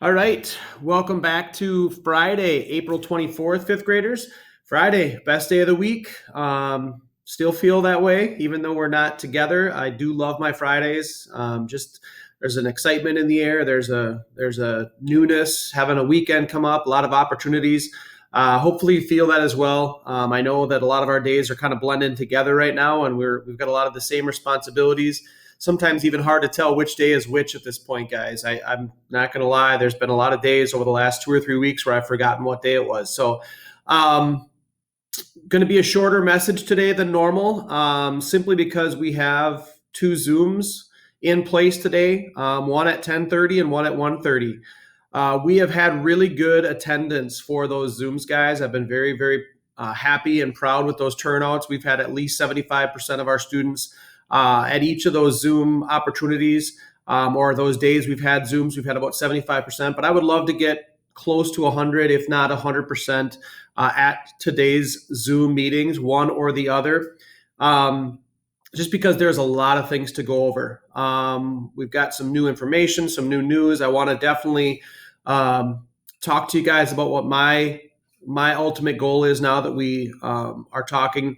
All right, welcome back to Friday, April 24th, fifth graders. Friday, best day of the week. Still feel that way, even though we're not together. I do love my Fridays. Just there's an excitement in the air. There's a newness, having a weekend come up, a lot of opportunities. Hopefully you feel that as well. I know that a lot of our days are kind of blending together right now, and we've got a lot of the same responsibilities. Sometimes even hard to tell which day is which at this point, guys. I'm not going to lie. There's been a lot of days over the last 2 or 3 weeks where I've forgotten what day it was. So, going to be a shorter message today than normal, simply because we have two Zooms in place today, one at 10:30 and one at 1:30. We have had really good attendance for those Zooms, guys. I've been very, very happy and proud with those turnouts. We've had at least 75% of our students at each of those Zoom opportunities, or those days we've had Zooms. We've had about 75%, but I would love to get close to 100, if not 100%, at today's Zoom meetings, one or the other. Just because there's a lot of things to go over. We've got some new information, some new news. I want to definitely talk to you guys about what my ultimate goal is now that we are talking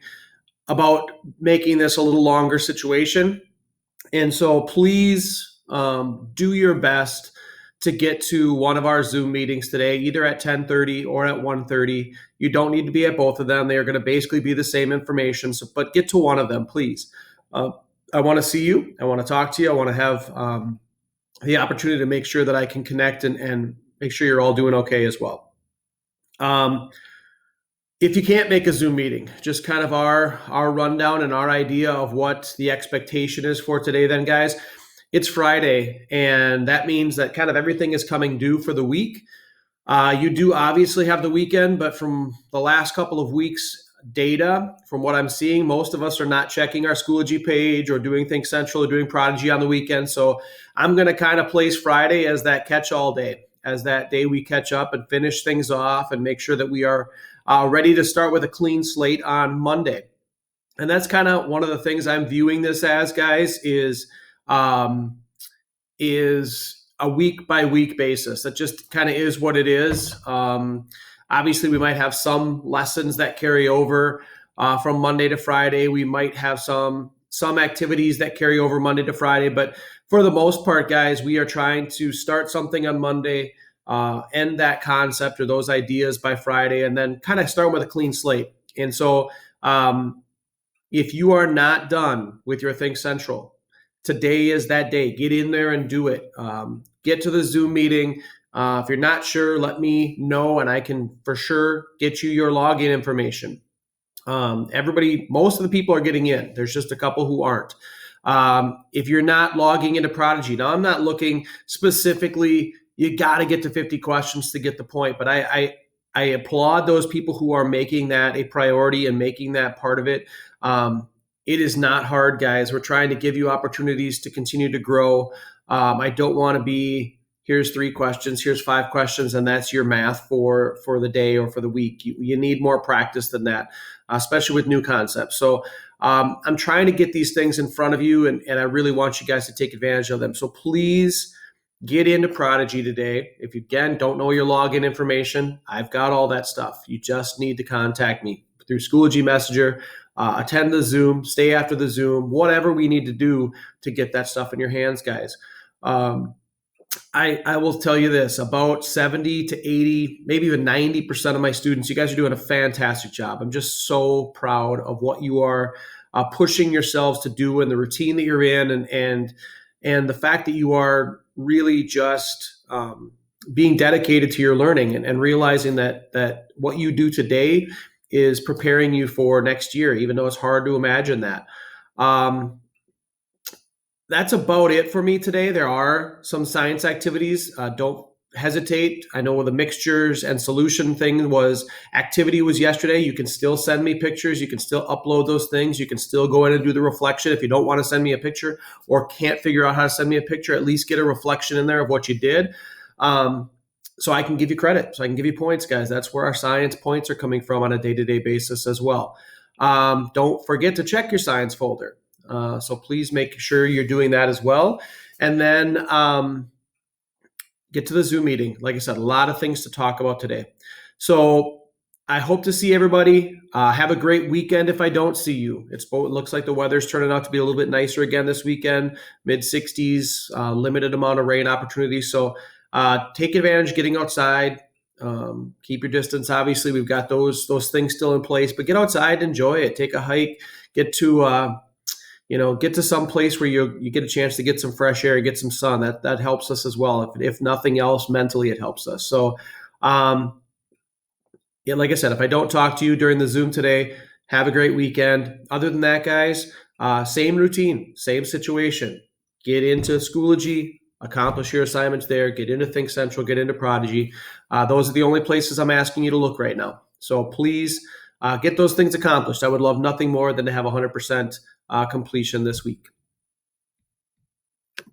about making this a little longer situation. And so please do your best to get to one of our Zoom meetings today, either at 10:30 or at 1:30. You don't need to be at both of them. They are going to basically be the same information, but get to one of them, please. I want to see you. I want to talk to you. I want to have the opportunity to make sure that I can connect and make sure you're all doing okay as well. If you can't make a Zoom meeting, just kind of our rundown and our idea of what the expectation is for today then, guys. It's Friday, and that means that kind of everything is coming due for the week. You do obviously have the weekend, but from the last couple of weeks' data, from what I'm seeing, most of us are not checking our Schoology page or doing Think Central or doing Prodigy on the weekend. So I'm going to kind of place Friday as that catch-all day, as that day we catch up and finish things off and make sure that we are ready to start with a clean slate on Monday. And that's kind of one of the things I'm viewing this as, guys, is a week by week basis. That just kind of is what it is. Obviously, we might have some lessons that carry over from Monday to Friday. We might have some activities that carry over Monday to Friday. But for the most part, guys, we are trying to start something on Monday, end that concept or those ideas by Friday, and then kind of start with a clean slate. And so if you are not done with your Think Central, today is that day. Get in there and do it. Get to the Zoom meeting. If you're not sure, let me know, and I can for sure get you your login information. Most of the people are getting in. There's just a couple who aren't. If you're not logging into Prodigy, now I'm not looking specifically, you got to get to 50 questions to get the point, but I applaud those people who are making that a priority and making that part of it. It is not hard, guys. We're trying to give you opportunities to continue to grow. I don't want to be, here's 3 questions, here's 5 questions, and that's your math for the day or for the week. You need more practice than that, especially with new concepts. So I'm trying to get these things in front of you, and I really want you guys to take advantage of them. So please get into Prodigy today. If you, again, don't know your login information, I've got all that stuff. You just need to contact me through Schoology Messenger, attend the Zoom, stay after the Zoom, whatever we need to do to get that stuff in your hands, guys. I will tell you this, about 70 to 80, maybe even 90% of my students, you guys are doing a fantastic job. I'm just so proud of what you are pushing yourselves to do and the routine that you're in, and the fact that you are really just being dedicated to your learning and realizing that what you do today is preparing you for next year, even though it's hard to imagine that. That's about it for me today. There are some science activities. Don't hesitate. I know the mixtures and solution thing activity was yesterday. You can still send me pictures. You can still upload those things. You can still go in and do the reflection. If you don't want to send me a picture or can't figure out how to send me a picture, at least get a reflection in there of what you did. So I can give you credit. So I can give you points, guys. That's where our science points are coming from on a day-to-day basis as well. Don't forget to check your science folder. So please make sure you're doing that as well. And then get to the Zoom meeting. Like I said, a lot of things to talk about today. So I hope to see everybody. Have a great weekend if I don't see you. It looks like the weather's turning out to be a little bit nicer again this weekend, mid 60s, limited amount of rain opportunities. So take advantage of getting outside. Keep your distance. Obviously, we've got those things still in place, but get outside, enjoy it. Take a hike, get to get to some place where you get a chance to get some fresh air, get some sun. That helps us as well. If nothing else, mentally it helps us. So, yeah, like I said, if I don't talk to you during the Zoom today, have a great weekend. Other than that, guys, same routine, same situation. Get into Schoology, accomplish your assignments there. Get into Think Central, get into Prodigy. Those are the only places I'm asking you to look right now. So please get those things accomplished. I would love nothing more than to have 100% completion this week.